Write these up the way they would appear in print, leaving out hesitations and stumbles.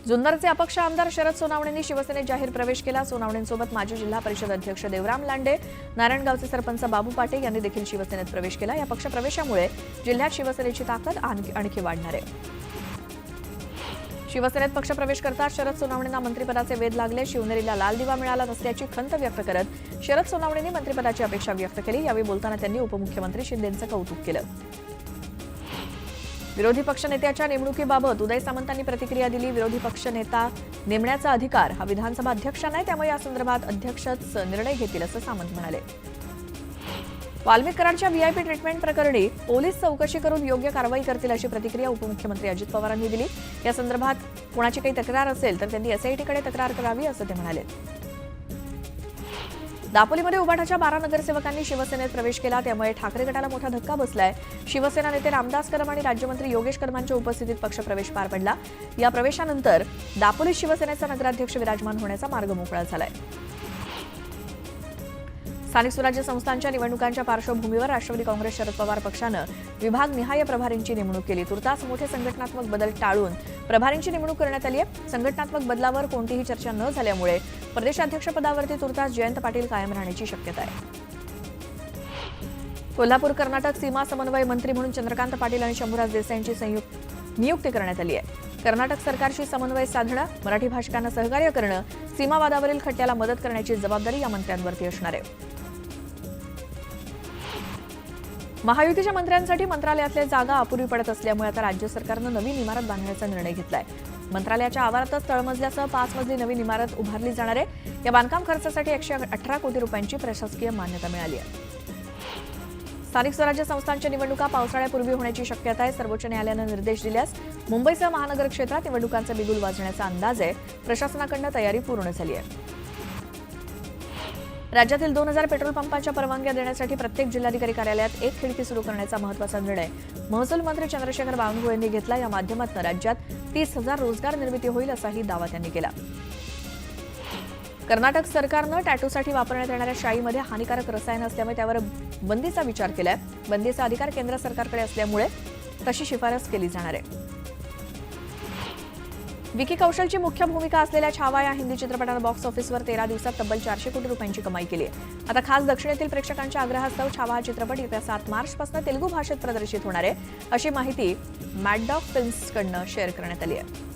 जुन्नरचे अपक्ष आमदार शरद सोनावणेंनी शिवसेनेत जाहीर प्रवेश केला। सोनावणेंसोबत माजी जिल्हा परिषद अध्यक्ष देवराम लांडे, नारायणगावचे सरपंच बाबू पाटे यांनी देखील शिवसेनेत प्रवेश केला। या पक्ष प्रवेशामुळे जिल्ह्यात शिवसेनेची ताकद आणखी वाढणार आहे। शिवसेनेत पक्षप्रवेश करताच शरद सोनावणेंना मंत्रिपदाचे वेध लागले। शिवनेरीला लाल दिवा मिळाला नसल्याची खंत व्यक्त करत शरद सोनावणेंनी मंत्रिपदाची अपेक्षा व्यक्त केली। यावेळी बोलताना त्यांनी उपमुख्यमंत्री शिंदेंचं कौतुक केलं। विरोधी पक्षनेत्याच्या नेमणुकीबाबत उदय सामंतांनी प्रतिक्रिया दिली। विरोधी पक्षनेता नेमण्याचा अधिकार हा विधानसभा अध्यक्षांना आहे, त्यामुळे या संदर्भात अध्यक्षच निर्णय घेतील असं सामंत म्हणाले। वाल्मिक कराडच्या व्हीआयपी ट्रीटमेंट प्रकरणी पोलीस चौकशी करून योग्य कारवाई करतील अशी प्रतिक्रिया उपमुख्यमंत्री अजित पवारांनी दिली। या संदर्भात कोणाची काही तक्रार असेल तर त्यांनी एसआयटीकडे तक्रार करावी असं ते म्हणाले। दापोलीमध्ये उभाटाच्या 12 नगरसेवकांनी शिवसेनेत प्रवेश केला, त्यामुळे ठाकरे गटाला मोठा धक्का बसलाय। शिवसेना नेते रामदास कदम आणि राज्यमंत्री योगेश कदमांच्या उपस्थितीत पक्षप्रवेश पार पडला। या प्रवेशानंतर दापोली शिवसेनेचा नगराध्यक्ष विराजमान होण्याचा मार्ग मोकळा झालाय। स्थानिक स्वराज्य संस्थांच्या निवडणुकांच्या पार्श्वभूमीवर राष्ट्रवादी काँग्रेस शरद पवार पक्षानं विभागनिहाय प्रभारींची नेमणूक केली। तुर्तास मोठे संघटनात्मक बदल टाळून प्रभारींची नेमणूक करण्यात आली आहे। संघटनात्मक बदलावर कोणतीही चर्चा न झाल्यामुळे प्रदेशाध्यक्षपदावरती तुर्तास जयंत पाटील कायम राहण्याची शक्यता आहे। कोल्हापूर कर्नाटक सीमा समन्वय मंत्री म्हणून चंद्रकांत पाटील आणि शंभूराज देसाईंची संयुक्त नियुक्ती करण्यात आली आहे। कर्नाटक सरकारशी समन्वय साधणं, मराठी भाषिकांना सहकार्य करणं, सीमावादावरील खटल्याला मदत करण्याची जबाबदारी या मंत्र्यांवरती असणार आहे। महायुतीच्या मंत्र्यांसाठी मंत्रालयातल्या जागा अपुरी पडत असल्यामुळे आता राज्य सरकारनं नवीन इमारत बांधण्याचा निर्णय घेतलाय। मंत्रालयाच्या आवारातच तळमजल्यासह 5 मजली नवीन इमारत उभारली जाणार आहे। या बांधकाम खर्चासाठी 118 कोटी रुपयांची प्रशासकीय मान्यता मिळाली आहे। स्थानिक स्वराज्य संस्थांच्या निवडणुका पावसाळ्यापूर्वी होण्याची शक्यता आहे। सर्वोच्च न्यायालयानं निर्देश दिल्यास मुंबईसह महानगर क्षेत्रात निवडणुकांचा बिगुल वाजण्याचा अंदाज आहे। प्रशासनाकडून तयारी पूर्ण झाली आहे। राज्यातील 2000 पेट्रोल पंपांच्या परवानग्या देण्यासाठी प्रत्येक जिल्हाधिकारी कार्यालयात एक खिडकी सुरू करण्याचा महत्त्वाचा निर्णय महसूल मंत्री चंद्रशेखर बावनकुळे यांनी घेतला। या माध्यमातून राज्यात 30,000 रोजगार निर्मिती होईल असाही दावा त्यांनी केला। कर्नाटक सरकारनं टॅटूसाठी वापरण्यात येणाऱ्या शाईमध्ये हानिकारक रसायन असल्यामुळे त्यावर बंदीचा विचार केलाय। बंदीचा अधिकार केंद्र सरकारकडे असल्यामुळे तशी शिफारस केली जाणार आहे। विकी कौशलची मुख्य भूमिका असलेल्या छावा या हिंदी चित्रपटानं बॉक्स ऑफिसवर 13 दिवसात तब्बल 400 कोटी रुपयांची कमाई केली आहे। आता खास दक्षिणेतील प्रेक्षकांच्या आग्रहास्तव छावा हा चित्रपट येत्या 7 मार्चपासून तेलुगू भाषेत प्रदर्शित होणार आहे, अशी माहिती मॅडडॉग फिल्म्सकडून शेअर करण्यात आली आहे।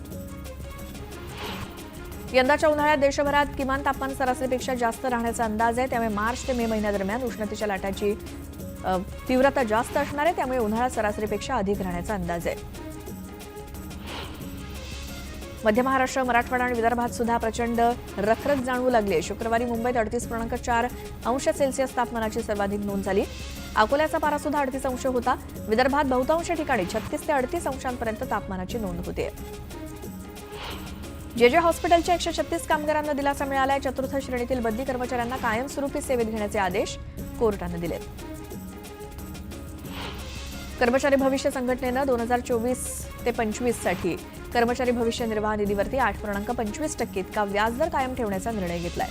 यंदाच्या उन्हाळ्यात देशभरात किमान तापमान सरासरीपेक्षा जास्त राहण्याचा अंदाज आहे, त्यामुळे मार्च ते मे महिन्यादरम्यान उष्णतेच्या लाटाची तीव्रता जास्त असणार आहे, त्यामुळे उन्हाळा सरासरीपेक्षा अधिक राहण्याचा अंदाज आहे। मध्य महाराष्ट्र, मराठवाडा आणि विदर्भात सुद्धा प्रचंड रखरख जाणवू लागली। शुक्रवारी मुंबईत 38.4 अंश सेल्सिअस तापमानाची सर्वाधिक नोंद झाली। अकोल्याचा पारा सुद्धा 38 अंश होता। विदर्भात बहुतांश ठिकाणी 36 ते 38 अंशांपर्यंत तापमानाची नोंद होते। जे हॉस्पिटलच्या 136 कामगारांना दिलासा मिळालाय। चतुर्थ श्रेणीतील बदली कर्मचाऱ्यांना कायमस्वरूपी सेवेत घेण्याचे आदेश कोर्टाने दिलेत। कर्मचारी भविष्य संघटनेनं 2024 ते 25 साठी कर्मचारी भविष्य निर्वाह निधीवरती 8.25% इतका व्याजदर कायम ठेवण्याचा निर्णय घेतलाय।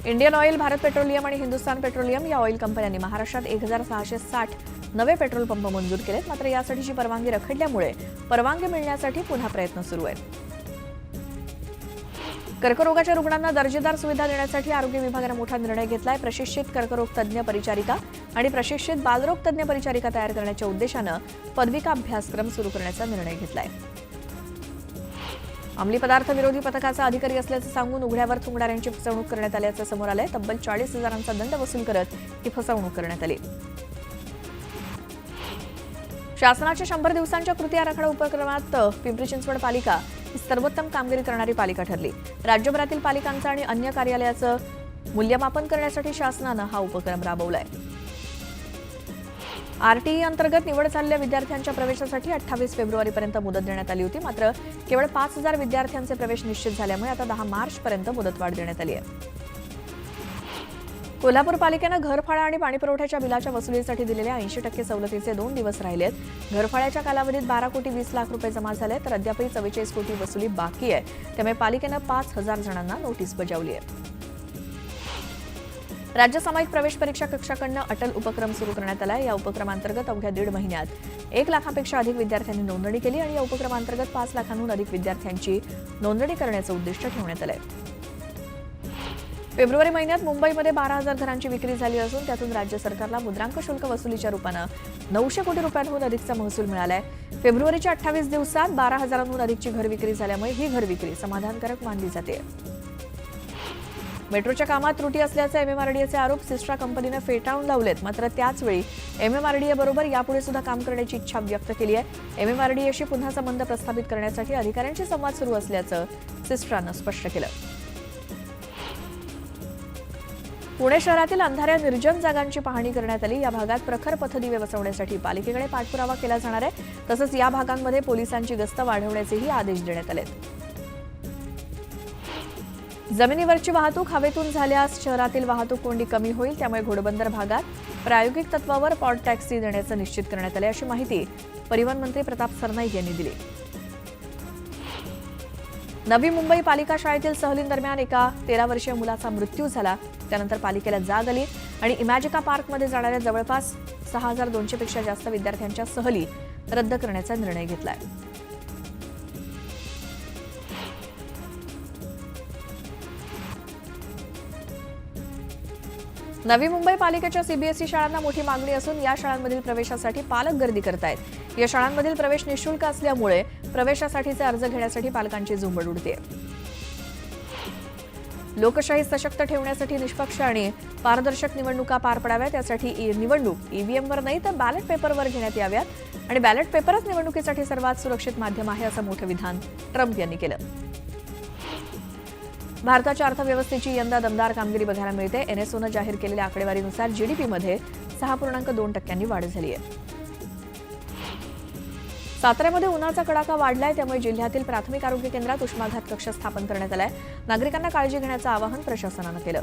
इंडियन ऑइल, भारत पेट्रोलियम आणि हिंदुस्थान पेट्रोलियम या ऑइल कंपन्यांनी महाराष्ट्रात 1660 नवे पेट्रोल पंप मंजूर केलेत। मात्र यासाठीची परवानगी रखडल्यामुळे परवानगी मिळण्यासाठी पुन्हा प्रयत्न सुरू आहेत। कर्करोगाच्या रुग्णांना दर्जेदार सुविधा देण्यासाठी आरोग्य विभागाने मोठा निर्णय घेतलाय। प्रशिक्षित कर्करोग तज्ज्ञ परिचारिका आणि प्रशिक्षित बालरोग तज्ज्ञ परिचारिका तयार करण्याच्या उद्देशानं पदविका अभ्यासक्रम सुरू करण्याचा निर्णय घेतलाय। अंमली पदार्थ विरोधी पथकाचा अधिकारी असल्याचं सांगून उघड्यावर थुंकणाऱ्यांची फसवणूक करण्यात आल्याचं समोर आलंय। तब्बल 40,000चा दंड वसूल करत ही फसवणूक करण्यात आली। शासनाच्या 100 दिवसांच्या कृती आराखडा उपक्रमात पिंपरी चिंचवड पालिका ही सर्वोत्तम कामगिरी करणारी पालिका ठरली। राज्यभरातील पालिकांचं आणि अन्य कार्यालयाचं मूल्यमापन करण्यासाठी शासनानं हा उपक्रम राबवलाय। आरटीई अंतर्गत निवड झालेल्या विद्यार्थ्यांच्या प्रवेशासाठी 28 फेब्रुवारीपर्यंत मुदत देण्यात आली होती। मात्र केवळ 5,000 विद्यार्थ्यांचे प्रवेश निश्चित झाल्यामुळे आता 10 मार्चपर्यंत मुदतवाढ देण्यात आली आहे। कोल्हापूर पालिकेनं घरफाळा आणि पाणीपुरवठ्याच्या बिलाच्या वसुलीसाठी दिलेल्या 80% सवलतीचे 2 दिवस राहिलेत। घरफाळ्याच्या कालावधीत 12 कोटी 20 लाख रुपये जमा झाले, तर अद्यापही 44 कोटी वसुली बाकी आहे। त्यामुळे पालिकेनं 5,000 जणांना नोटीस बजावली आहे। राज्य सामायिक प्रवेश परीक्षा कक्षाकडनं अटल उपक्रम सुरू करण्यात आला. या उपक्रमांतर्गत अवघ्या 1.5 महिन्यात 1 लाखापेक्षा अधिक विद्यार्थ्यांनी नोंदणी केली आणि या उपक्रमांतर्गत 5 लाखांहून अधिक विद्यार्थ्यांची नोंदणी करण्याचं उद्दिष्ट ठेवण्यात आलंय. फेब्रुवारी महिन्यात मुंबईमध्ये 12,000 घरांची विक्री झाली असून त्यातून राज्य सरकारला मुद्रांक शुल्क वसुलीच्या रूपानं 900 कोटी रुपयांहून अधिकचा महसूल मिळालाय. फेब्रुवारीच्या 28 दिवसात 12,000हून अधिकची घर विक्री झाल्यामुळे ही घर विक्री समाधानकारक मानली जाते. मेट्रोच्या कामात त्रुटी असल्याचे एमएमआरडीएचे आरोप सिस्ट्रा कंपनीनं फेटाळून लावलेत. मात्र त्याचवेळी एमएमआरडीए बरोबर यापुढे सुद्धा काम करण्याची इच्छा व्यक्त केली आहे. एमएमआरडीएशी पुन्हा संबंध प्रस्थापित करण्यासाठी अधिकाऱ्यांशी संवाद सुरू असल्याचं सिस्ट्रानं स्पष्ट केलं. पुणे शहरातील अंधाऱ्या निर्जन जागांची पाहणी करण्यात आली. या भागात प्रखर पथदिवे बसवण्यासाठी पालिकेकडे पाठपुरावा केला जाणार आहे. तसंच या भागांमध्ये पोलिसांची गस्त वाढवण्याचेही आदेश देण्यात आले. जमिनीवरची वाहतूक हवेतून झाल्यास शहरातील वाहतूक कोंडी कमी होईल. त्यामुळे घोडबंदर भागात प्रायोगिक तत्वावर पॉड टॅक्सी देण्याचं निश्चित करण्यात आले, अशी माहिती परिवहन मंत्री प्रताप सरनाईक यांनी दिली. नवी मुंबई पालिका शाळेतील सहलींदरम्यान एका 13 वर्षीय मुलाचा मृत्यू झाला. त्यानंतर पालिकेला जाग आली आणि इमॅजिका पार्कमध्ये जाणाऱ्या जवळपास 6,200 पेक्षा जास्त विद्यार्थ्यांच्या सहली रद्द करण्याचा निर्णय घेतलाय. नवी मुंबई पालिकेच्या सीबीएसई शाळांना मोठी मागणी असून या शाळांमधील प्रवेशासाठी पालक गर्दी करतायत. या शाळांमधील प्रवेश निःशुल्क असल्यामुळे प्रवेशासाठीचे अर्ज घेण्यासाठी पालकांची झुंबड उडते. लोकशाही सशक्त ठेवण्यासाठी निष्पक्ष आणि पारदर्शक निवडणुका पार पडाव्यात. यासाठी निवडणूक ईव्हीएमवर नाही तर बॅलेट पेपरवर घेण्यात याव्यात आणि बॅलेट पेपरच निवडणुकीसाठी सर्वात सुरक्षित माध्यम आहे, असं मोठं विधान ट्रम्प यांनी केलं. भारताच्या अर्थव्यवस्थेची यंदा दमदार कामगिरी बघायला मिळते. एनएसओनं जाहीर केलेल्या आकडेवारीनुसार जीडीपीमध्ये 6.2% वाढ झाली आहे. साताऱ्यामध्ये उन्हाचा कडाका वाढलाय. त्यामुळे जिल्ह्यातील प्राथमिक आरोग्य केंद्रात उष्माघात कक्ष स्थापन करण्यात आलाय. नागरिकांना काळजी घेण्याचं आवाहन प्रशासनानं केलं.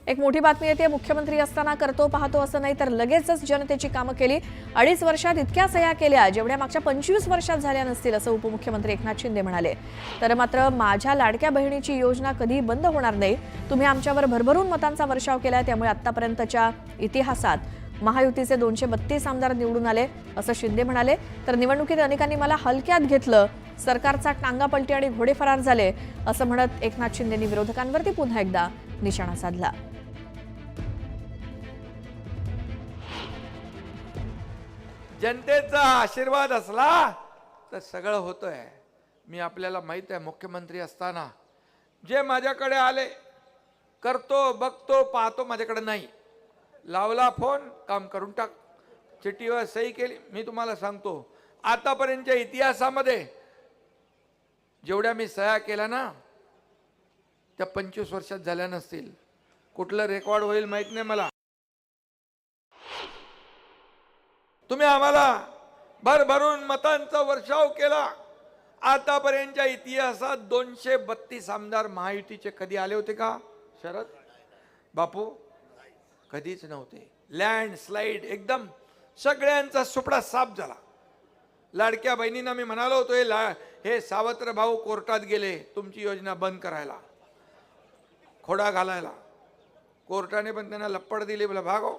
एक मोठी बातमी येते. मुख्यमंत्री असताना करतो पाहतो असं नाही तर लगेचच जनतेची कामं केली. 2.5 वर्षात इतक्या सह्या केल्या जेवढ्या मागच्या 25 वर्षात झाल्या नसतील, असं उपमुख्यमंत्री एकनाथ शिंदे म्हणाले. तर मात्र माझ्या लाडक्या बहिणीची योजना कधी बंद होणार नाही. तुम्ही आमच्यावर भरभरून मतांचा वर्षाव केला, त्यामुळे आतापर्यंतच्या इतिहासात महायुतीचे 232 आमदार निवडून आले, असं शिंदे म्हणाले. तर निवडणुकीत अनेकांनी मला हलक्यात घेतलं, सरकारचा टांगापलटी आणि घोडे फरार झाले, असं म्हणत एकनाथ शिंदेंनी विरोधकांवरती पुन्हा एकदा निशाणा साधला. जनतेचा आशीर्वाद असला तर सगळं होतंय. मी आपल्याला माहित आहे, मुख्यमंत्री असताना जे माझ्याकडे आले, करतो बघतो पाहतो, माझ्याकडे नाही, लावला फोन काम करून टाक, चिठ्ठीवर सही केली. मी तुम्हाला सांगतो, आतापर्यंतच्या इतिहासामध्ये जेवढ्या मी सह्या केल्या ना त्या 25 वर्षात झाल्या नसतील. कुठलं रेकॉर्ड होईल माहित नाही मला. तुम्ही आम्हाला भरभरून मतांचा वर्षाव केला. आतापर्यंतच्या इतिहासात 232 आमदार महायुतीचे कधी आले होते का शरद बापू? कधीच नव्हते. लँडस्लाइड एकदम सगळ्यांचा सुपडा साफ झाला. लाडक्या बहिणींना मी म्हणालो होतो, हे सावत्र भाऊ कोर्टात गेले तुमची योजना बंद करायला, खोडा घालायला. कोर्टाने पण त्यांना लप्पड दिली, बोला भागो.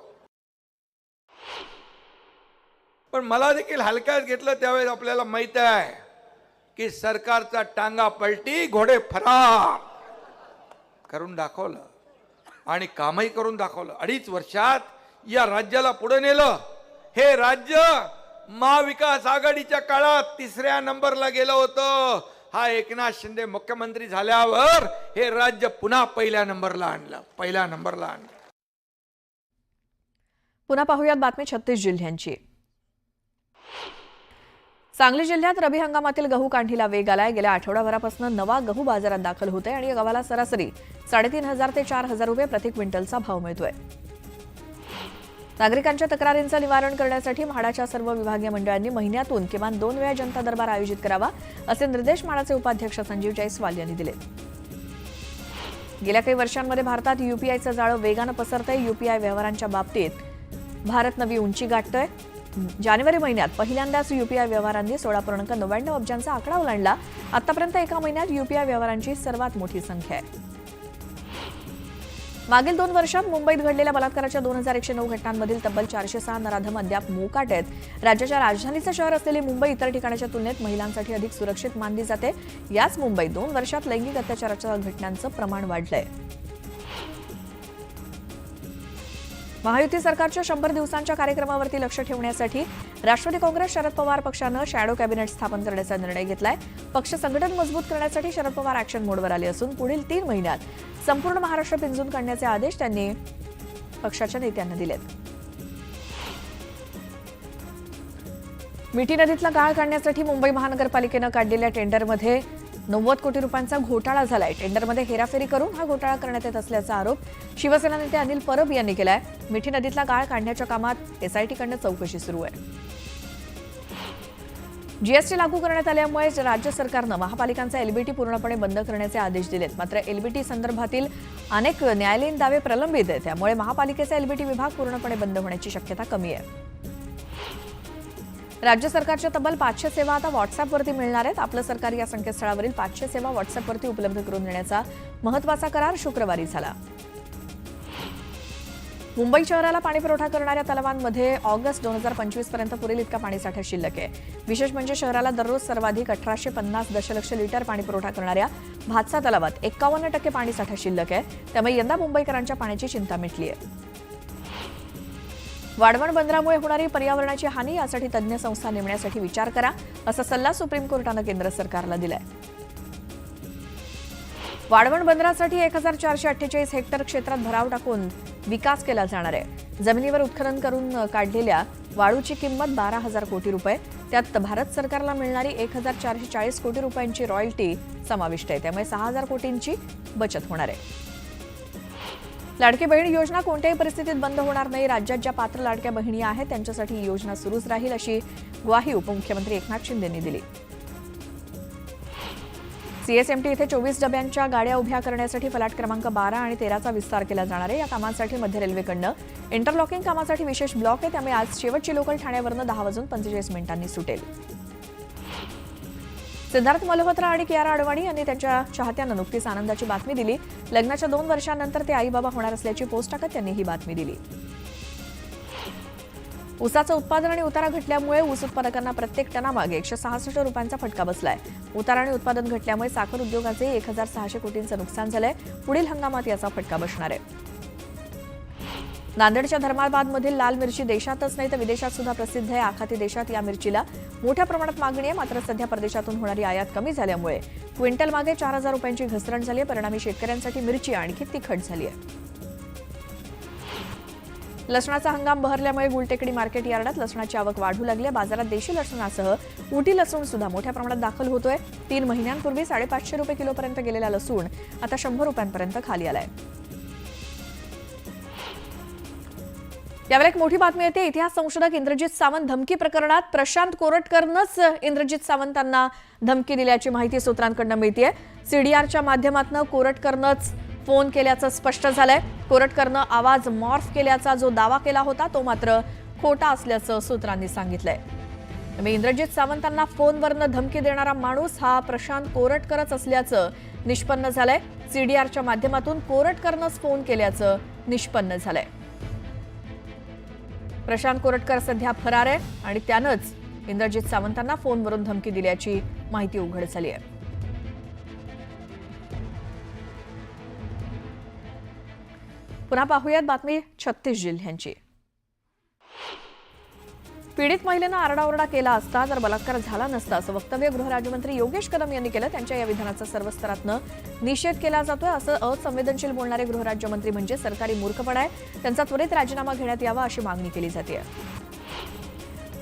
पण मला देखील हलक्यात घेतलं. त्यावेळेस आपल्याला माहित आहे की सरकारचा टांगा पलटी घोडे फरार करून दाखवलं आणि कामही करून दाखवलं. 2.5 वर्षात या राज्याला पुढे नेलं. हे राज्य महाविकास आघाडीच्या काळात 3ऱ्या नंबरला गेलं होतं. हा एकनाथ शिंदे मुख्यमंत्री झाल्यावर हे राज्य पुन्हा पहिल्या नंबरला आणलं. पुन्हा पाहूयात बातमी 36 जिल्ह्यांची. सांगली जिल्ह्यात रबी हंगामातील गहू काढणीला वेग आलाय. गेल्या आठवडाभरापासून नवा गहू बाजारात दाखल होतोय आणि या गव्हाला सरासरी 3,500 ते 4,000 रुपये प्रति क्विंटलचा भाव मिळतोय. नागरिकांच्या तक्रारींचं निवारण करण्यासाठी म्हाडाच्या सर्व विभागीय मंडळांनी महिन्यातून किमान 2 वेळा जनता दरबार आयोजित करावा, असे निर्देश म्हाडाचे उपाध्यक्ष संजीव जयस्वाल यांनी दिले. गेल्या काही वर्षांमध्ये भारतात यूपीआयचं जाळं वेगानं पसरतंय. यूपीआय व्यवहारांच्या बाबतीत भारत नवी उंची गाठतोय. जानेवारी महिन्यात पहिल्यांदाच यूपीआय व्यवहारांनी 16.99 अब्जांचा आकडा ओलांडला. आतापर्यंत एका महिन्यात यूपीआय व्यवहारांची सर्वात मोठी संख्या आहे. मागील 2 वर्षात मुंबईत घडलेल्या बलात्काराच्या 2109 घटनांमधील तब्बल 406 नराधम अद्याप मोकाट आहेत. राज्याच्या राजधानीचं शहर असलेली मुंबई इतर ठिकाणाच्या तुलनेत महिलांसाठी अधिक सुरक्षित मानली जाते. याच मुंबईत 2 वर्षात लैंगिक अत्याचाराच्या घटनांचं प्रमाण वाढलंय. महायुती सरकारच्या 100 दिवसांच्या कार्यक्रमावरती लक्ष ठेवण्यासाठी राष्ट्रवादी काँग्रेस शरद पवार पक्षानं शॅडो कॅबिनेट स्थापन करण्याचा निर्णय घेतलाय. पक्ष संघटन मजबूत करण्यासाठी शरद पवार ॲक्शन मोडवर आले असून पुढील 3 महिन्यात संपूर्ण महाराष्ट्र पिंजून काढण्याचे आदेश त्यांनी पक्षाच्या नेत्यांना दिलेत. मिठी नदीतला गाळ काढण्यासाठी मुंबई महानगरपालिकेनं काढलेल्या टेंडरमध्ये 90 कोटी रुपयांचा घोटाळा झालाय. टेंडरमध्ये हेराफेरी करून हा घोटाळा करण्यात येत असल्याचा आरोप शिवसेना नेते अनिल परब यांनी केलाय. मिठी नदीतला गाळ काढण्याच्या कामात एसआयटीकडनं चौकशी सुरू आहे. जीएसटी लागू करण्यात आल्यामुळे राज्य सरकारनं महापालिकांचा एलबीटी पूर्णपणे बंद करण्याचे आदेश दिलेत. मात्र एलबीटी संदर्भातील अनेक न्यायालयीन दावे प्रलंबित आहेत. त्यामुळे महापालिकेचा एलबीटी विभाग पूर्णपणे बंद होण्याची शक्यता कमी आहे. राज्य सरकारच्या तब्बल 500 सेवा आता व्हॉट्सअॅपवरती मिळणार आहेत. आपलं सरकार या संकेतस्थळावरील 500 सेवा व्हॉट्सअॅपवरती उपलब्ध करून देण्याचा महत्त्वाचा करार शुक्रवारी झाला. मुंबई शहराला पाणीपुरवठा करणाऱ्या तलावांमध्ये ऑगस्ट 2025 पर्यंत पुरेल इतका पाणीसाठा शिल्लक आहे. विशेष म्हणजे शहराला दररोज सर्वाधिक 1850 दशलक्ष लिटर पाणीपुरवठा करणाऱ्या भातसा तलावात 51% पाणीसाठा शिल्लक आहे. त्यामुळे यंदा मुंबईकरांच्या पाण्याची चिंता मिटली आहे. वाढवण बंदरामुळे होणारी पर्यावरणाची हानी यासाठी तज्ज्ञ संस्था नेमण्यासाठी विचार करा, असा सल्ला सुप्रीम कोर्टानं केंद्र सरकारला दिलाय. वाढवण बंदरासाठी 1448 हेक्टर क्षेत्रात भराव टाकून विकास केला जाणार आहे. जमिनीवर उत्खनन करून काढलेल्या वाळूची किंमत 12,000 कोटी रुपये. त्यात भारत सरकारला मिळणारी 1440 कोटी रुपयांची रॉयल्टी समाविष्ट आहे. त्यामुळे 6,000 कोटींची बचत होणार आहे. लाडकी बहीण योजना कोणत्याही परिस्थितीत बंद होणार नाही. राज्यात ज्या पात्र लाडक्या बहिणी आहेत त्यांच्यासाठी ही योजना सुरूच राहील, अशी ग्वाही उपमुख्यमंत्री एकनाथ शिंदे यांनी दिली. सीएसएमटी इथे 24 डब्यांच्या गाड्या उभ्या करण्यासाठी फलाट क्रमांक 12 आणि 13चा विस्तार केला जाणार आहे. या कामांसाठी मध्य रेल्वेकडनं इंटरलॉकिंग कामासाठी विशेष ब्लॉक आहे. त्यामुळे आज शेवटची लोकल ठाण्यावरनं 10:45 सुटेल. सिद्धार्थ मल्होत्रा आणि कियारा अडवाणी यांनी त्यांच्या चाहत्यांना नुकतीच आनंदाची बातमी दिली. लग्नाच्या 2 वर्षांनंतर ते आई बाबा होणार असल्याची पोस्ट टाकत त्यांनी ही बातमी दिली. ऊसाचं उत्पादन आणि उतारा घटल्यामुळे ऊस उत्पादकांना प्रत्येक टनामागे 166 रुपयांचा फटका बसलाय. उतारा आणि उत्पादन घटल्यामुळे साखर उद्योगाचे 1,600 कोटींचं नुकसान झालंय. पुढील हंगामात याचा फटका बसणार आहे. नांदेडच्या धर्माबादमधील लाल मिरची देशातच नाही तर विदेशात सुद्धा प्रसिद्ध आहे. आखाती देशात या मिरचीला मोठ्या प्रमाणात मागणी आहे. मात्र सध्या परदेशातून होणारी आयात कमी झाल्यामुळे क्विंटल मागे 4,000 रुपयांची घसरण झाली आहे. परिणामी शेतकऱ्यांसाठी मिरची आणखी तिखट झाली आहे. लसणाचा हंगाम बहरल्यामुळे गुलटेकडी मार्केट यार्डात लसणाची आवक वाढू लागली आहे. बाजारात देशी लसणासह उटी लसूण सुद्धा मोठ्या प्रमाणात दाखल होतोय. 3 महिन्यांपूर्वी 550 रुपये किलोपर्यंत गेलेला लसूण आता 100 रुपयांपर्यंत खाली आलाय. यावर एक मोठी बातमी येते. इतिहास संशोधक इंद्रजित सावंत धमकी प्रकरणात प्रशांत कोरटकरनंच इंद्रजित सावंतांना धमकी दिल्याची माहिती सूत्रांकडून मिळतेय. सीडीआरच्या माध्यमातून कोरटकरनंच फोन केल्याचं स्पष्ट झालंय. कोरटकरनं आवाज मॉर्फ केल्याचा जो दावा केला होता तो मात्र खोटा असल्याचं सूत्रांनी सांगितलंय. त्यामुळे इंद्रजित सावंतांना फोनवरनं धमकी देणारा माणूस हा प्रशांत कोरटकरच असल्याचं निष्पन्न झालंय. सीडीआरच्या माध्यमातून कोरटकरनंच फोन केल्याचं निष्पन्न झालंय. प्रशांत कोरटकर सध्या फरार आहे आणि त्यानंच इंद्रजित सावंतांना फोनवरून धमकी दिल्याची माहिती उघड झाली आहे. पुन्हा पाहूयात बातमी 36 जिल्ह्यांची. पीडित महिलेनं आरडाओरडा केला असता तर बलात्कार झाला नसता असं वक्तव्य गृहराज्यमंत्री योगेश कदम यांनी केलं. त्यांच्या या विधानाचा सर्व स्तरातनं निषेध केला जातोय. असं असंवेदनशील बोलणारे गृहराज्यमंत्री म्हणजे सरकारी मूर्खपणा आहे. त्यांचा त्वरित राजीनामा घेण्यात यावा अशी मागणी केली जाते.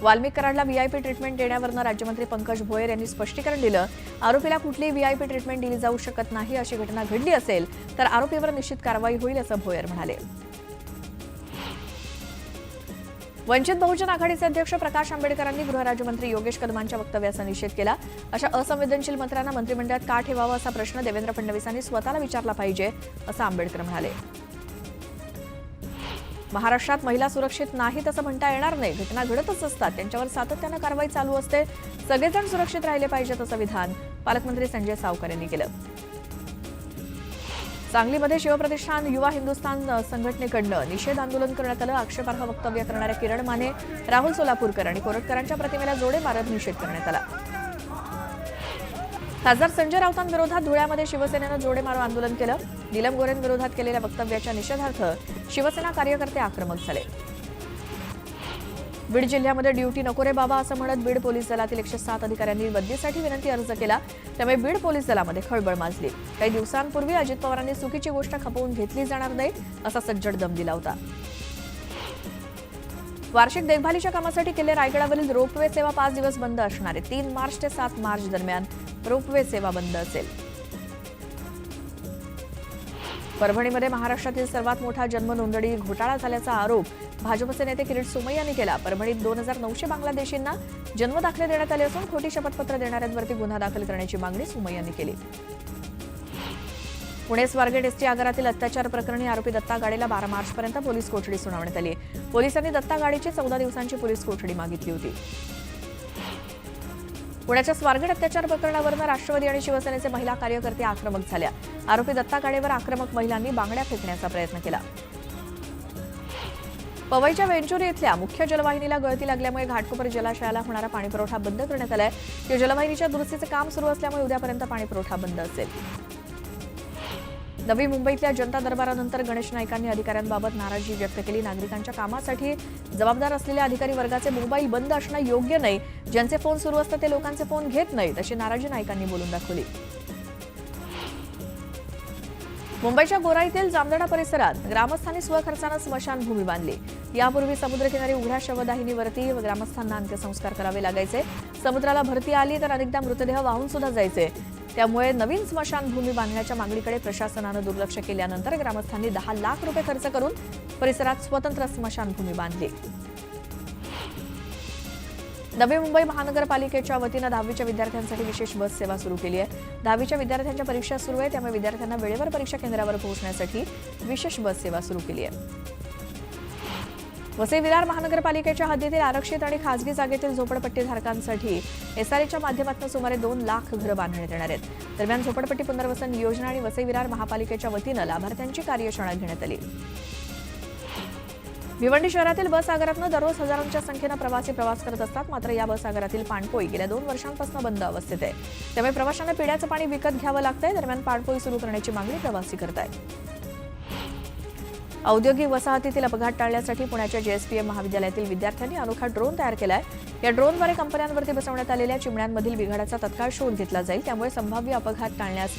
वाल्मिक कराडला व्हीआयपी ट्रीटमेंट देण्यावरनं राज्यमंत्री पंकज भोयर यांनी स्पष्टीकरण दिलं. आरोपीला कुठलीही व्हीआयपी ट्रीटमेंट दिली जाऊ शकत नाही. अशी घटना घडली असेल तर आरोपीवर निश्चित कारवाई होईल असं भोयर म्हणाले. वंचित बहुजन आघाडीचे अध्यक्ष प्रकाश आंबेडकरांनी गृहराज्यमंत्री योगेश कदमांच्या वक्तव्याचा निषेध केला. अशा असंवेदनशील मंत्र्यांना मंत्रिमंडळात का ठेवावं असा प्रश्न देवेंद्र फडणवीसांनी स्वतःला विचारला पाहिजे असं आंबेडकर म्हणाले. महाराष्ट्रात महिला सुरक्षित नाहीत असं म्हणता येणार नाही. घटना घडतच असतात, त्यांच्यावर सातत्यानं कारवाई चालू असते. सगळेजण सुरक्षित राहिले पाहिजेत असं विधान पालकमंत्री संजय सावकर यांनी केलं. सांगलीमध्ये शिवप्रतिष्ठान युवा हिंदुस्थान संघटनेकडनं निषेध आंदोलन करण्यात आलं. आक्षेपार्ह वक्तव्य करणाऱ्या किरण माने, राहुल सोलापूरकर आणि कोरटकरांच्या प्रतिमेला जोडे मारत निषेध करण्यात आला. खासदार संजय राऊतांविरोधात धुळ्यामध्ये शिवसेनेनं जोडे मारो आंदोलन केलं. नीलम गोरेंविरोधात केलेल्या वक्तव्याच्या निषेधार्थ शिवसेना कार्यकर्ते आक्रमक झाले. बीड जिल्ह्यामध्ये ड्युटी नको रे बाबा असं म्हणत बीड पोलीस दलातील 107 अधिकाऱ्यांनी बदलीसाठी विनंती अर्ज केला. त्यामुळे बीड पोलीस दलामध्ये खळबळ माजली. काही दिवसांपूर्वी अजित पवारांनी चुकीची गोष्ट खपवून घेतली जाणार नाही असा सज्जड दम दिला होता. वार्षिक देखभालीच्या कामासाठी किल्ले रायगडावरील रोपवे सेवा 5 दिवस बंद असणार आहे. 3 मार्च ते 7 मार्च दरम्यान रोपवे सेवा बंद असेल. परभणीमध्ये महाराष्ट्रातील सर्वात मोठा जन्म नोंदणी घोटाळा झाल्याचा आरोप भाजपचे नेते किरीट सोमय्या यांनी केला. परभणीत 2900 बांगलादेशींना जन्मदाखले देण्यात आले असून खोटी शपथपत्र देणाऱ्यांवरती गुन्हा दाखल करण्याची मागणी सोमय्या यांनी केली. पुणे स्वारगेट एसटी आगारातील अत्याचार प्रकरणी आरोपी दत्ता गाडेला 12 मार्चपर्यंत पोलीस कोठडी सुनावण्यात आली. पोलिसांनी दत्ता गाडेची 14 दिवसांची पोलीस कोठडी मागितली होती. पुण्याच्या स्वारगेट अत्याचार प्रकरणावरून राष्ट्रवादी आणि शिवसेनेचे महिला कार्यकर्ते आक्रमक झाल्या. आरोपी दत्ता गाडेवर आक्रमक महिलांनी बांगड्या फेकण्याचा प्रयत्न केला. पवईच्या वेंचुरी इथल्या मुख्य जलवाहिनीला गळती लागल्यामुळे घाटकोपर जलाशयाला होणारा पाणीपुरवठा बंद करण्यात आलाय. या जलवाहिनीच्या दुरुस्तीचे काम सुरू असल्यामुळे उद्यापर्यंत पाणीपुरवठा बंद असेल. नवी मुंबईतल्या जनता दरबारानंतर गणेश नाईकांनी अधिकाऱ्यांबाबत नाराजी व्यक्त केली. नागरिकांच्या कामासाठी जबाबदार असलेल्या अधिकारी वर्गाचे मोबाईल बंद असणं योग्य नाही. ज्यांचे फोन सुरू असतात ते लोकांचे फोन घेत नाहीत अशी नाराजी नाईकांनी बोलून दाखवली. मुंबईच्या गोराईतील जामदडा परिसरात ग्रामस्थांनी स्वखर्चानं स्मशानभूमी बांधली. यापूर्वी समुद्रकिनारी उघड्या शवदाहिनीवरती ग्रामस्थांना अंत्यसंस्कार करावे लागायचे. समुद्राला भरती आली तर अनेकदा मृतदेह वाहून सुद्धा जायचे. त्यामुळे नवीन स्मशानभूमी बांधण्याच्या मागणीकडे प्रशासनानं दुर्लक्ष केल्यानंतर ग्रामस्थांनी 10 लाख रुपये खर्च करून परिसरात स्वतंत्र स्मशानभूमी बांधली. नवी मुंबई महानगरपालिकेच्या वतीनं 10वीच्या विद्यार्थ्यांसाठी विशेष बस सेवा सुरू केली आहे. 10वीच्या विद्यार्थ्यांच्या परीक्षा सुरू आहे, त्यामुळे विद्यार्थ्यांना वेळेवर परीक्षा केंद्रावर पोहोचण्यासाठी विशेष बस सेवा सुरू केली आहे. वसई विरार महानगरपालिकेच्या हद्दीतील आरक्षित आणि खासगी जागेतील झोपडपट्टीधारकांसाठी एसआरएच्या माध्यमातून सुमारे 2 लाख घरं बांधण्यात येणार आहेत. दरम्यान झोपडपट्टी पुनर्वसन योजना आणि वसई विरार महापालिकेच्या वतीनं लाभार्थ्यांची कार्यशाळा घेण्यात आली. भिवंडी शहरातील बस आगारातून दररोज हजारोंच्या संख्येनं प्रवासी प्रवास करत असतात. मात्र या बस आगारातील पाणपोई गेल्या 2 वर्षांपासून बंद अवस्थेत आहे. त्यामुळे प्रवाशांना पिण्याचं पाणी विकत घ्यावं लागतंय. दरम्यान पाणपोई सुरू करण्याची मागणी प्रवासी करतायत. औद्योगिक वसाहतीतील अपघात टाळण्यासाठी पुण्याच्या जेएसपीएम महाविद्यालयातील विद्यार्थ्यांनी अनोखा ड्रोन तयार केलाय. या ड्रोनद्वारे कंपन्यांवरती बसवण्यात आलेल्या चिमण्यांमधील बिघाडाचा तत्काळ शोध घेतला जाईल. त्यामुळे संभाव्य अपघात टाळण्यास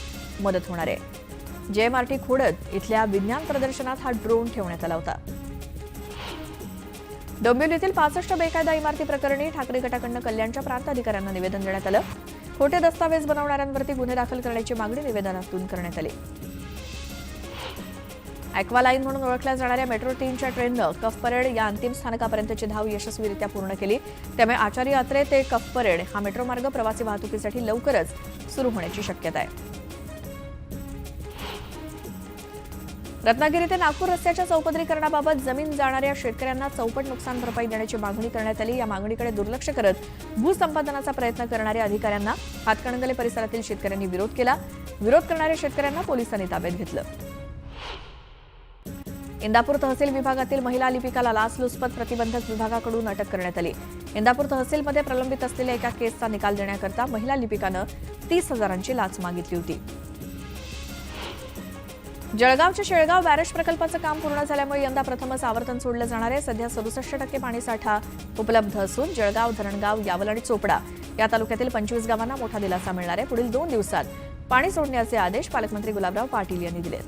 मदत होणार आहे. जेएमआरटी खोडद इथल्या विज्ञान प्रदर्शनात हा ड्रोन ठेवण्यात आला होता. डोंबिवलीतील 65 बेकायदा इमारती प्रकरणी ठाकरे गटाकडून कल्याणच्या प्रांत अधिकाऱ्यांना निवेदन देण्यात आलं. खोटे दस्तावेज बनवणाऱ्यांवरती गुन्हे दाखल करण्याची मागणी निवेदनातून करण्यात आली. ॲक्वालाईन म्हणून ओळखल्या जाणाऱ्या मेट्रो 3च्या ट्रेननं कफ परेड या अंतिम स्थानकापर्यंतची धाव यशस्वीरित्या पूर्ण केली. त्यामुळे आचार्य यात्रे ते कफ परेड हा मेट्रो मार्ग प्रवासी वाहतुकीसाठी लवकरच सुरू होण्याची शक्यता आहे. रत्नागिरी ते नागपूर रस्त्याच्या चौपदरीकरणाबाबत जमीन जाणाऱ्या शेतकऱ्यांना चौपट नुकसान भरपाई देण्याची मागणी करण्यात आली. या मागणीकडे दुर्लक्ष करत भूसंपादनाचा प्रयत्न करणाऱ्या अधिकाऱ्यांना हातकणंगले परिसरातील शेतकऱ्यांनी विरोध केला. विरोध करणाऱ्या शेतकऱ्यांना पोलिसांनी ताब्यात घेतलं. इंदापूर तहसील विभागातील महिला लिपिकाला लाचलुचपत प्रतिबंधक विभागाकडून अटक करण्यात आली. इंदापूर तहसीलमध्ये प्रलंबित असलेल्या एका केसचा निकाल देण्याकरता महिला लिपिकानं 30,000ची लाच मागितली होती. जळगावच्या शेळगाव बॅरेज प्रकल्पाचं काम पूर्ण झाल्यामुळे यंदा प्रथमच आवर्तन सोडलं जाणार आहे. सध्या 67% पाणीसाठा उपलब्ध असून जळगाव, धरणगाव, यावल आणि चोपडा या तालुक्यातील 25 गावांना मोठा दिलासा मिळणार आहे. पुढील 2 दिवसात पाणी सोडण्याचे आदेश पालकमंत्री गुलाबराव पाटील यांनी दिले.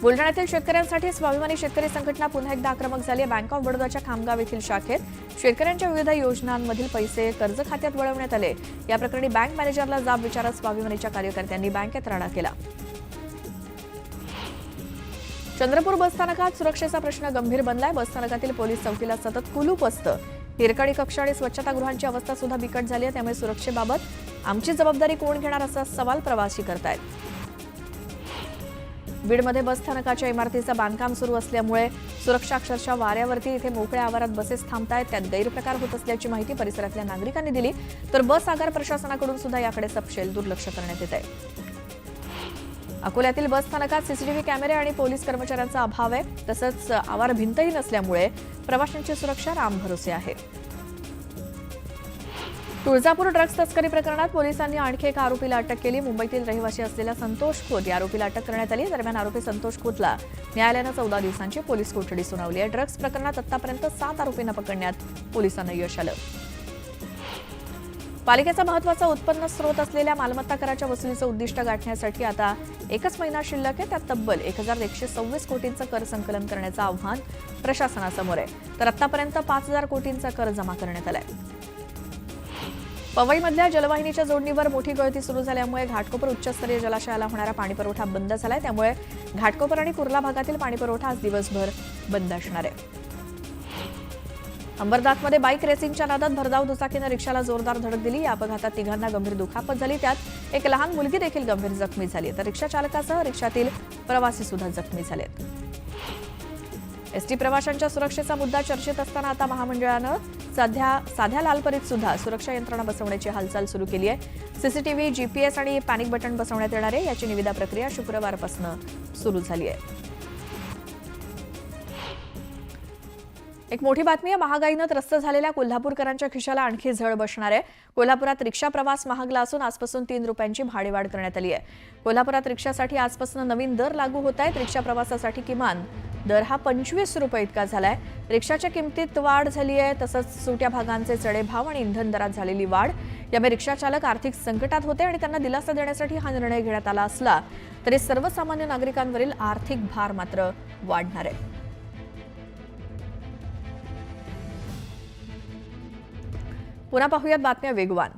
बुलढाण्यातील शेतकऱ्यांसाठी स्वाभिमानी शेतकरी संघटना पुन्हा एकदा आक्रमक झाली आहे. बँक ऑफ बडोदाच्या खामगाव येथील शाखेत शेतकऱ्यांच्या विविध योजनांमधील पैसे कर्ज खात्यात वळवण्यात आले. या प्रकरणी बँक मॅनेजरला जाब विचारत स्वाभिमानीच्या कार्यकर्त्यांनी बँकेत राडा केला. चंद्रपूर बसस्थानकात सुरक्षेचा प्रश्न गंभीर बनलाय. बसस्थानकातील पोलीस चौकीला सतत कुलूप असतं. हिरकणी कक्ष आणि स्वच्छतागृहांची अवस्था सुद्धा बिकट झाली आहे. त्यामुळे सुरक्षेबाबत आमची जबाबदारी कोण घेणार असा सवाल प्रवासी करतायत. बीडमध्ये बस स्थानकाच्या इमारतीचं बांधकाम सुरू असल्यामुळे सुरक्षा अक्षरशः वाऱ्यावरती इथे मोकळ्या आवारात बसेस थांबतायत. त्यात गैरप्रकार होत असल्याची माहिती परिसरातल्या नागरिकांनी दिली. तर बस आगार प्रशासनाकडून सुद्धा याकडे सपशेल दुर्लक्ष करण्यात येत आहे. अकोल्यातील बस स्थानकात सीसीटीव्ही कॅमेरे आणि पोलीस कर्मचाऱ्यांचा अभाव आहे. तसंच आवार भिंतही नसल्यामुळे प्रवाशांची सुरक्षा रामभरोसे आहे. तुळजापूर ड्रग्ज तस्करी प्रकरणात पोलिसांनी आणखी एका आरोपीला अटक केली. मुंबईतील रहिवासी असलेला संतोष खोत या आरोपीला अटक करण्यात आली. दरम्यान आरोपी संतोष खोतला न्यायालयानं 14 दिवसांची पोलीस कोठडी सुनावली आहे. ड्रग्ज प्रकरणात आतापर्यंत 7 आरोपींना पकडण्यात पोलिसांना यश आलं. पालिकेचा महत्त्वाचा उत्पन्न स्रोत असलेल्या मालमत्ता कराच्या वसुलीचं उद्दिष्ट गाठण्यासाठी आता एकच महिना शिल्लक आहे. त्यात तब्बल 1126 कोटींचं कर संकलन करण्याचं आव्हान प्रशासनासमोर आहे. तर आतापर्यंत 5000 कोटींचा कर जमा करण्यात आलाय. पवईमधल्या जलवाहिनीच्या जोडणीवर मोठी गळती सुरू झाल्यामुळे घाटकोपर उच्चस्तरीय जलाशयाला होणारा पाणीपुरवठा बंद झालाय. त्यामुळे घाटकोपर आणि कुर्ला भागातील पाणीपुरवठा आज दिवसभर बंद असणार आहे. अंबरनाथमध्ये बाईक रेसिंगच्या नादात भरधाव दुचाकीनं रिक्षाला जोरदार धडक दिली. या अपघातात तिघांना गंभीर दुखापत झाली. त्यात एक लहान मुलगी देखील गंभीर जखमी झाली. तर रिक्षा चालकासह रिक्षातील प्रवासी सुद्धा जखमी झालेत. एसटी प्रवाशांच्या सुरक्षेचा मुद्दा चर्चेत असताना आता महामंडळानं साध्या लालपरीत सुद्धा सुरक्षा यंत्रणा बसवण्याची हालचाल सुरू केली आहे. सीसीटीव्ही, जीपीएस आणि पॅनिक बटन बसवण्यात येणार आहे. याची निविदा प्रक्रिया शुक्रवारपासून सुरू झाली आहे. एक मोठी बातमी आहे. महागाईनं त्रस्त झालेल्या कोल्हापूरकरांच्या खिशाला आणखी झळ बसणार आहे. कोल्हापुरात रिक्षा प्रवास महागला असून आजपासून 3 रुपयांची भाडेवाढ करण्यात आली आहे. कोल्हापुरात रिक्षासाठी आजपासून नवीन दर लागू होत आहेत. रिक्षा प्रवासासाठी किमान दर हा 25 रुपये इतका झालाय. रिक्षाच्या किमतीत वाढ झाली आहे. तसंच सुट्या भागांचे चढे भाव आणि इंधन दरात झालेली वाढ यामुळे रिक्षा चालक आर्थिक संकटात होते आणि त्यांना दिलासा देण्यासाठी हा निर्णय घेण्यात आला असला तरी सर्वसामान्य नागरिकांवरील आर्थिक भार मात्र वाढणार आहे. पुन्हा पाहूयात बातम्या वेगवान.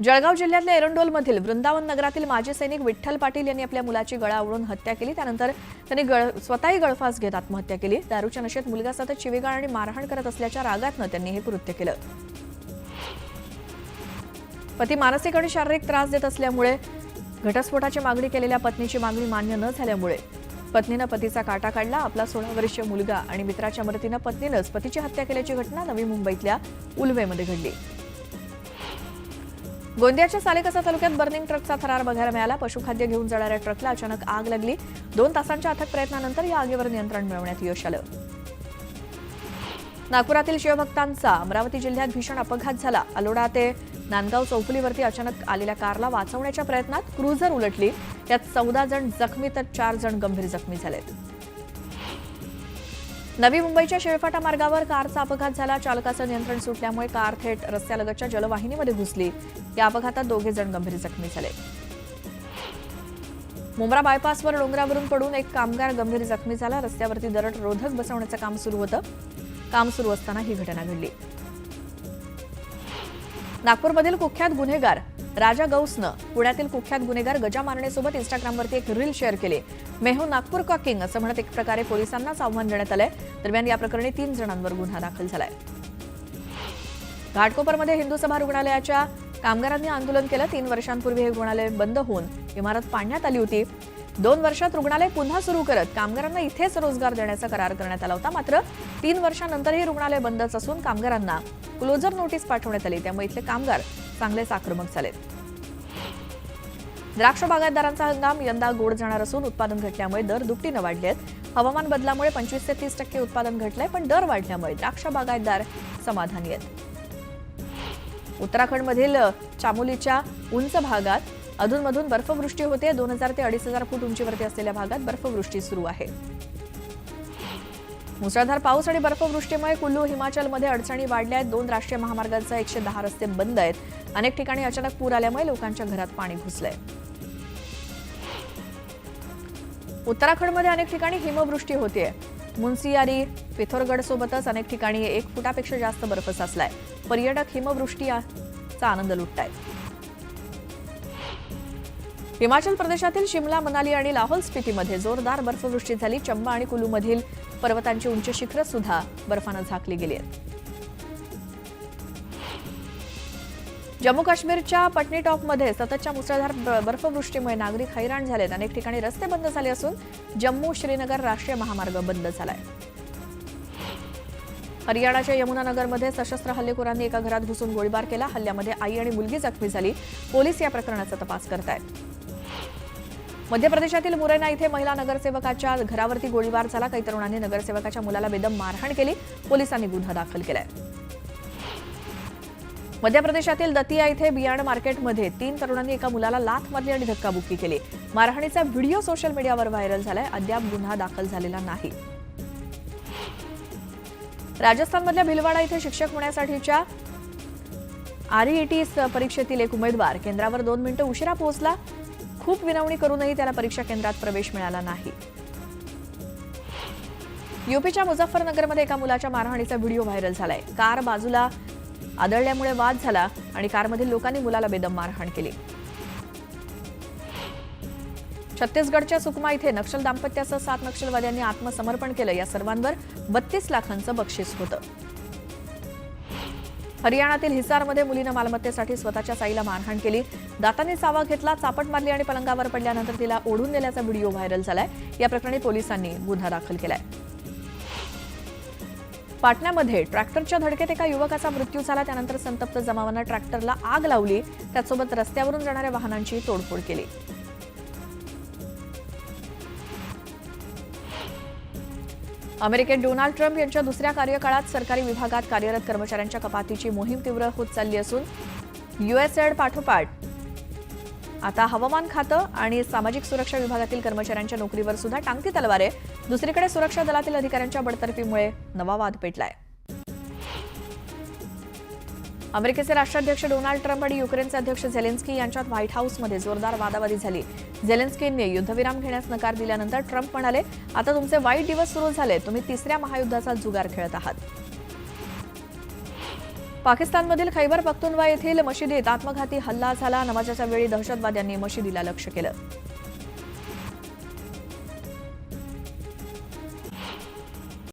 जळगाव जिल्ह्यातल्या एरंडोलमधील वृंदावन नगरातील माजी सैनिक विठ्ठल पाटील यांनी आपल्या मुलाची गळा आवळून हत्या केली. त्यानंतर त्यांनी स्वतःही गळफास घेत आत्महत्या केली. दारूच्या नशेत मुलगा सतत शिवीगाळ आणि मारहाण करत असल्याच्या रागातनं त्यांनी हे कृत्य केलं. पती मानसिक आणि शारीरिक त्रास देत असल्यामुळे घटस्फोटाची मागणी केलेल्या पत्नीची मागणी मान्य न झाल्यामुळे पत्नीनं पतीचा काटा काढला. आपला 16 वर्षीय मुलगा आणि मित्राच्या मदतीनं पत्नीनंच पतीची हत्या केल्याची घटना नवी मुंबईतल्या उलवेमध्ये घडली. गोंदियाच्या सालेकसा तालुक्यात बर्निंग ट्रकचा थरार बघायला मिळाला. पशुखाद्य घेऊन जाणाऱ्या ट्रकला अचानक आग लागली. 2 तासांच्या अथक प्रयत्नानंतर या आगीवर नियंत्रण मिळवण्यात यश आलं. नागपुरातील शिवभक्तांचा अमरावती जिल्ह्यात भीषण अपघात झाला. अलोडा ते नांदगाव चौफुलीवरती अचानक आलेल्या कारला वाचवण्याच्या प्रयत्नात क्रुझर उलटली. यात 14 जण जखमी तर 4 जण गंभीर जखमी झालेत. नवी मुंबईच्या शेळफाटा मार्गावर कारचा अपघात झाला. चालकाचं नियंत्रण सुटल्यामुळे कार थेट रस्त्यालगतच्या जलवाहिनीमध्ये घुसली. या अपघातात 2 जण गंभीर जखमी झाले. मुंब्रा बायपासवर डोंगरावरून पडून एक कामगार गंभीर जखमी झाला. रस्त्यावरती दरड रोधक बसवण्याचं काम सुरू होतं. काम सुरू असताना ही घटना घडली. नागपूरमधील कुख्यात गुन्हेगार राजा गौसनं पुण्यातील कुख्यात गुन्हेगार गजा मारणेसोबत इंस्टाग्रामवरती एक रील शेअर केली. मेहू नागपूर का किंग असं म्हणत एक प्रकारे पोलिसांनाच आव्हान देण्यात आलंय. दरम्यान या प्रकरणी 3 जणांवर गुन्हा दाखल झालाय. घाटकोपरमध्ये हिंदू सभा रुग्णालयाच्या कामगारांनी आंदोलन केलं. 3 वर्षांपूर्वी हे रुग्णालय बंद होऊन इमारत पाडण्यात आली होती. 2 वर्षात रुग्णालय पुन्हा सुरू करत कामगारांना इथेच रोजगार देण्याचा करार करण्यात आला होता. मात्र 3 वर्षांनंतरही रुग्णालय बंदच असून कामगारांना क्लोजर नोटीस पाठवण्यात आली. त्यामुळे इथले कामगार चांगलेच आक्रमक झालेत. द्राक्ष बागायतदारांचा हंगाम यंदा गोड जाणार असून उत्पादन घटल्यामुळे दर दुपटीनं वाढले आहेत. हवामान बदलामुळे 25 ते 30% उत्पादन घटलंय, पण दर वाढल्यामुळे द्राक्ष बागायतदार समाधानी आहेत. उत्तराखंडमधील चामोलीच्या उंच भागात अधूनमधून बर्फवृष्टी होते. 2000 ते 2500 फूट उंचीवरती असलेल्या भागात बर्फवृष्टी सुरू आहे. मुसळधार पाऊस आणि बर्फवृष्टीमुळे कुल्लू हिमाचलमध्ये अडचणी वाढल्या आहेत. 2 राष्ट्रीय महामार्गांचे 110 रस्ते बंद आहेत. अनेक ठिकाणी अचानक पूर आल्यामुळे लोकांच्या घरात पाणी घुसलंय. उत्तराखंडमध्ये अनेक ठिकाणी हिमवृष्टी होतीये. मुन्सियारी, पिथोरगड सोबतच अनेक ठिकाणी 1 फुटापेक्षा जास्त बर्फ साचलाय. पर्यटक हिमवृष्टीचा आनंद लुटतायत. हिमाचल प्रदेशातील शिमला, मनाली आणि लाहोल स्पितीमध्ये जोरदार बर्फवृष्टी झाली. चंबा आणि कुलूमधील पर्वतांची उंच शिखरं सुद्धा बर्फानं झाकली गेली आहेत. जम्मू काश्मीरच्या पटनीटॉपमध्ये सततच्या मुसळधार बर्फवृष्टीमुळे नागरिक हैराण झालेत. अनेक ठिकाणी रस्ते बंद झाले असून जम्मू श्रीनगर राष्ट्रीय महामार्ग बंद झालाय. हरियाणाच्या यमुनानगरमध्ये सशस्त्र हल्लेखोरांनी एका घरात घुसून गोळीबार केला. हल्ल्यामध्ये आई आणि मुलगी जखमी झाली. पोलीस या प्रकरणाचा तपास करतायत. मध्य प्रदेशातील मुरैना इथे महिला नगरसेवकाच्या घरावरती गोळीबार झाला. काही तरुणांनी नगरसेवकाच्या मुलाला बेदम मारहाण केली. पोलिसांनी गुन्हा दाखल केलाय. मध्य प्रदेशातील दतिया इथे बियाणं मार्केटमध्ये 3 तरुणांनी एका मुलाला लाथ मारली आणि धक्काबुक्की केली. मारहाणीचा व्हिडिओ सोशल मीडियावर व्हायरल झालाय. अद्याप गुन्हा दाखल झालेला नाही. राजस्थानमधल्या भिलवाडा इथे शिक्षक होण्यासाठीच्या आरईटी परीक्षेतील एक उमेदवार केंद्रावर 2 मिनिटं उशिरा पोहोचला. खूप विनवणी करूनही त्याला परीक्षा केंद्रात प्रवेश मिळाला नाही. यूपीच्या मुझफ्फरनगरमध्ये एका मुलाच्या मारहाणीचा व्हिडिओ व्हायरल झालाय. कार बाजूला आदळल्यामुळे वाद झाला आणि कारमधील लोकांनी मुलाला बेदम मारहाण केली. छत्तीसगडच्या सुकमा इथे नक्षल दाम्पत्यासह 7 नक्षलवाद्यांनी आत्मसमर्पण केलं. या सर्वांवर 32 लाखांचं बक्षीस होतं. हरियाणातील हिसारमध्ये मुलीनं मालमत्तेसाठी स्वतःच्या आईला मारहाण केली. दातांनी चावा घेतला, चापट मारली आणि पलंगावर पडल्यानंतर तिला ओढून नेल्याचा व्हिडिओ व्हायरल झालाय. या प्रकरणी पोलिसांनी गुन्हा दाखल केलाय. पाटण्यामध्ये ट्रॅक्टरच्या धडकेत एका युवकाचा मृत्यू झाला. त्यानंतर संतप्त जमावानं ट्रॅक्टरला आग लावली. त्यासोबत रस्त्यावरून जाणाऱ्या वाहनांची तोडफोड केली. अमेरिकेत डोनाल्ड ट्रम्प यांच्या दुसऱ्या कार्यकाळात सरकारी विभागात कार्यरत कर्मचाऱ्यांच्या कपातीची मोहीम तीव्र होत चालली असून युएसएड पाठोपाठ आता हवामान खातं आणि सामाजिक सुरक्षा विभागातील कर्मचाऱ्यांच्या नोकरीवर सुद्धा टांगती तलवार आहे. दुसरीकडे सुरक्षा दलातील अधिकाऱ्यांच्या बडतर्फीमुळे नवा वाद पेटलाय. अमेरिकेचे राष्ट्राध्यक्ष डोनाल्ड ट्रम्प आणि युक्रेनचे अध्यक्ष झेलेन्स्की यांच्यात व्हाईट हाऊसमध्ये जोरदार वादावादी झाली. झेलेन्स्कींनी युद्धविराम घेण्यास नकार दिल्यानंतर ट्रम्प म्हणाले, आता तुमचे वाईट दिवस सुरू झाले. तुम्ही 3ऱ्या महायुद्धाचा जुगार खेळत आहात. पाकिस्तानमधील खैबर पख्तूनवा येथील मशिदीत आत्मघाती हल्ला झाला. नमाजाच्या वेळी दहशतवाद्यांनी मशिदीला लक्ष्य केलं.